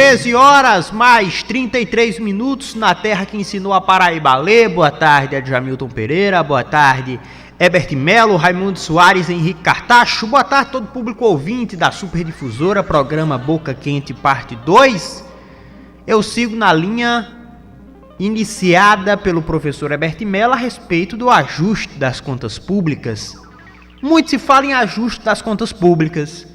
13 horas mais 33 minutos na terra que ensinou a Paraíba a ler. Boa tarde, Adjamilton Pereira. Boa tarde, Herbert Melo, Raimundo Soares, Henrique Cartacho. Boa tarde, todo público ouvinte da Superdifusora, programa Boca Quente, parte 2. Eu sigo na linha iniciada pelo professor Herbert Melo a respeito do ajuste das contas públicas. Muito se fala em ajuste das contas públicas.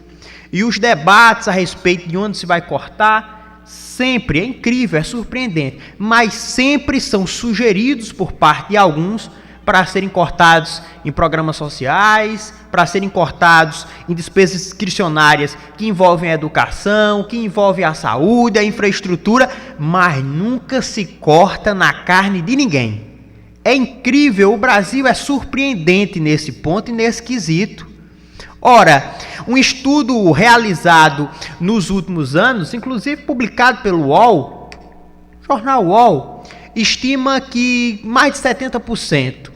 E os debates a respeito de onde se vai cortar, sempre, é incrível, é surpreendente, mas sempre são sugeridos por parte de alguns para serem cortados em programas sociais, para serem cortados em despesas discricionárias que envolvem a educação, que envolvem a saúde, a infraestrutura, mas nunca se corta na carne de ninguém. É incrível, o Brasil é surpreendente nesse ponto e nesse quesito. Ora, um estudo realizado nos últimos anos, inclusive publicado pelo UOL, jornal UOL, estima que mais de 70%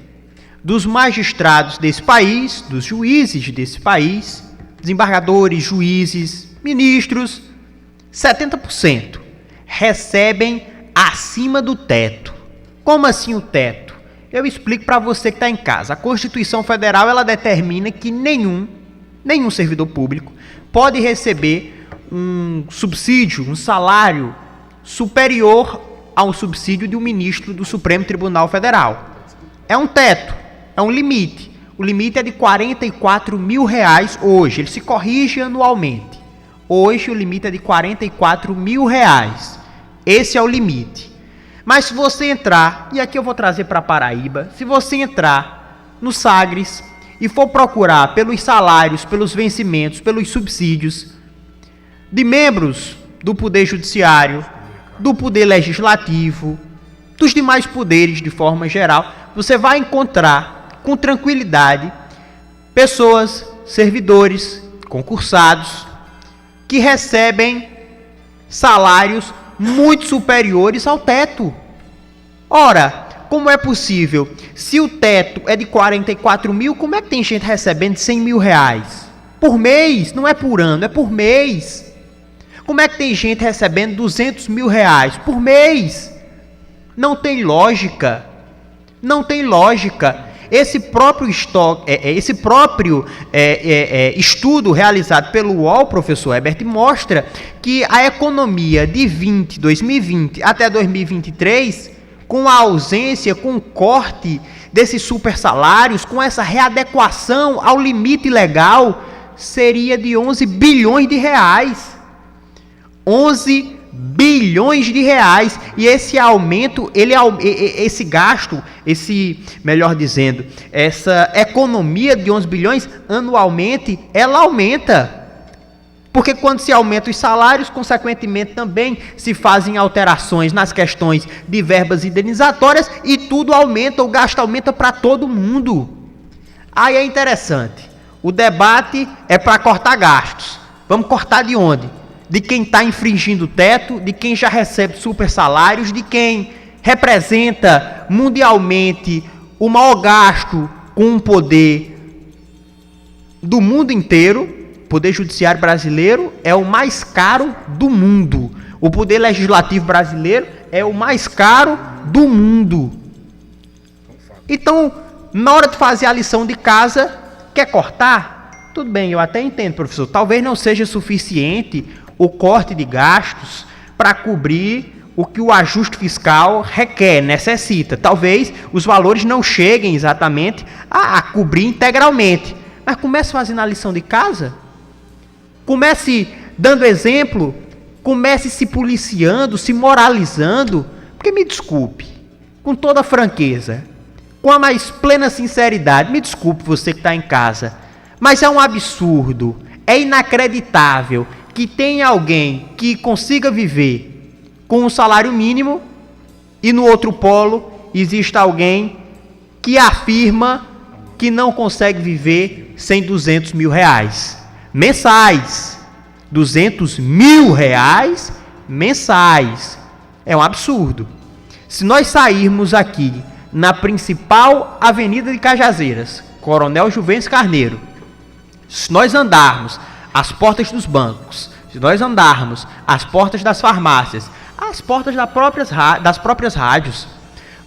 dos magistrados desse país, dos juízes desse país, desembargadores, juízes, ministros, 70% recebem acima do teto. Como assim o teto? Eu explico para você que está em casa. A Constituição Federal ela determina que nenhum servidor público pode receber um subsídio, um salário superior ao subsídio de um ministro do Supremo Tribunal Federal. É um teto, é um limite. O limite é de R$44 mil hoje, ele se corrige anualmente. Hoje o limite é de R$44 mil. Esse é o limite. Mas se você entrar, e aqui eu vou trazer para Paraíba, se você entrar no Sagres e for procurar pelos salários, pelos vencimentos, pelos subsídios de membros do Poder Judiciário, do Poder Legislativo, dos demais poderes de forma geral, você vai encontrar com tranquilidade pessoas, servidores, concursados, que recebem salários muito superiores ao teto. Ora, como é possível? Se o teto é de 44 mil, como é que tem gente recebendo 100 mil reais? Por mês, não é por ano, é por mês. Como é que tem gente recebendo 200 mil reais por mês? Não tem lógica. Não tem lógica. Esse próprio estudo realizado pelo UOL, professor Herbert, mostra que a economia de 2020 até 2023, com a ausência, com o corte desses super salários, com essa readequação ao limite legal, seria de 11 bilhões de reais. 11 bilhões de reais. E esse aumento, esse gasto, melhor dizendo, essa economia de 11 bilhões, anualmente, ela aumenta. Porque quando se aumentam os salários, consequentemente também se fazem alterações nas questões de verbas indenizatórias e tudo aumenta, o gasto aumenta para todo mundo. Aí é interessante, o debate é para cortar gastos. Vamos cortar de onde? De quem está infringindo o teto, de quem já recebe super salários, de quem representa mundialmente o maior gasto com o poder do mundo inteiro. O Poder Judiciário brasileiro é o mais caro do mundo. O Poder Legislativo brasileiro é o mais caro do mundo. Então, na hora de fazer a lição de casa, quer cortar? Tudo bem, eu até entendo, professor. Talvez não seja suficiente o corte de gastos para cobrir o que o ajuste fiscal requer, necessita. Talvez os valores não cheguem exatamente a cobrir integralmente. Mas comece fazendo a lição de casa. Comece dando exemplo, comece se policiando, se moralizando, porque me desculpe, com toda franqueza, com a mais plena sinceridade, me desculpe você que está em casa, mas é um absurdo, é inacreditável que tenha alguém que consiga viver com um salário mínimo e no outro polo exista alguém que afirma que não consegue viver sem 200 mil reais. Mensais, 200 mil reais mensais. É um absurdo. Se nós sairmos aqui na principal avenida de Cajazeiras, Coronel Juvenes Carneiro, se nós andarmos às portas dos bancos, se nós andarmos às portas das farmácias, às portas das próprias rádios,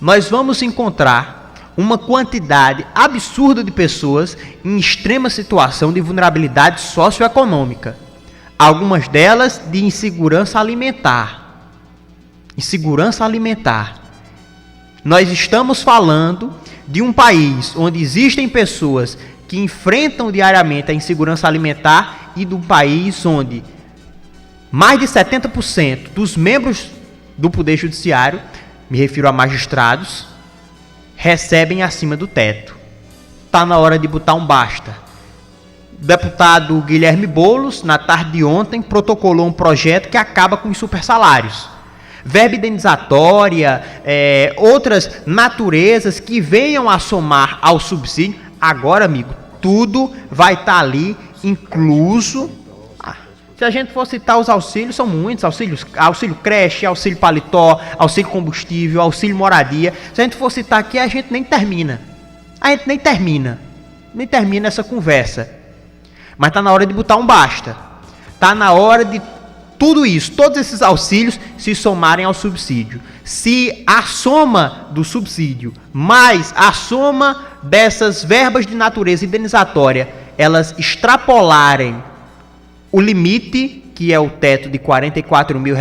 nós vamos encontrar uma quantidade absurda de pessoas em extrema situação de vulnerabilidade socioeconômica. Algumas delas de insegurança alimentar. Insegurança alimentar. Nós estamos falando de um país onde existem pessoas que enfrentam diariamente a insegurança alimentar e de um país onde mais de 70% dos membros do Poder Judiciário, me refiro a magistrados, recebem acima do teto. Está na hora de botar um basta. O deputado Guilherme Boulos, na tarde de ontem, protocolou um projeto que acaba com os supersalários. Verba indenizatória, outras naturezas que venham a somar ao subsídio. Agora, amigo, tudo vai estar ali incluso. Se a gente for citar os auxílios, são muitos. Auxílio creche, auxílio paletó, auxílio combustível, auxílio moradia. Se a gente for citar aqui, a gente nem termina. Nem termina essa conversa. Mas está na hora de botar um basta. Está na hora de tudo isso, todos esses auxílios se somarem ao subsídio. Se a soma do subsídio mais a soma dessas verbas de natureza indenizatória, elas extrapolarem o limite, que é o teto de R$44 mil,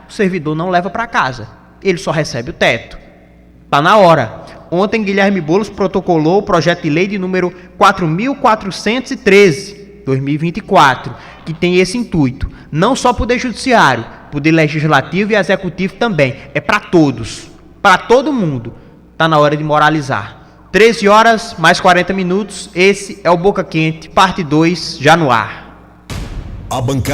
o servidor não leva para casa. Ele só recebe o teto. Está na hora. Ontem, Guilherme Boulos protocolou o projeto de lei de número 4.413, 2024, que tem esse intuito. Não só Poder Judiciário, Poder Legislativo e Executivo também. É para todos. Para todo mundo. Está na hora de moralizar. 13 horas, mais 40 minutos. Esse é o Boca Quente, parte 2, já no ar. A bancada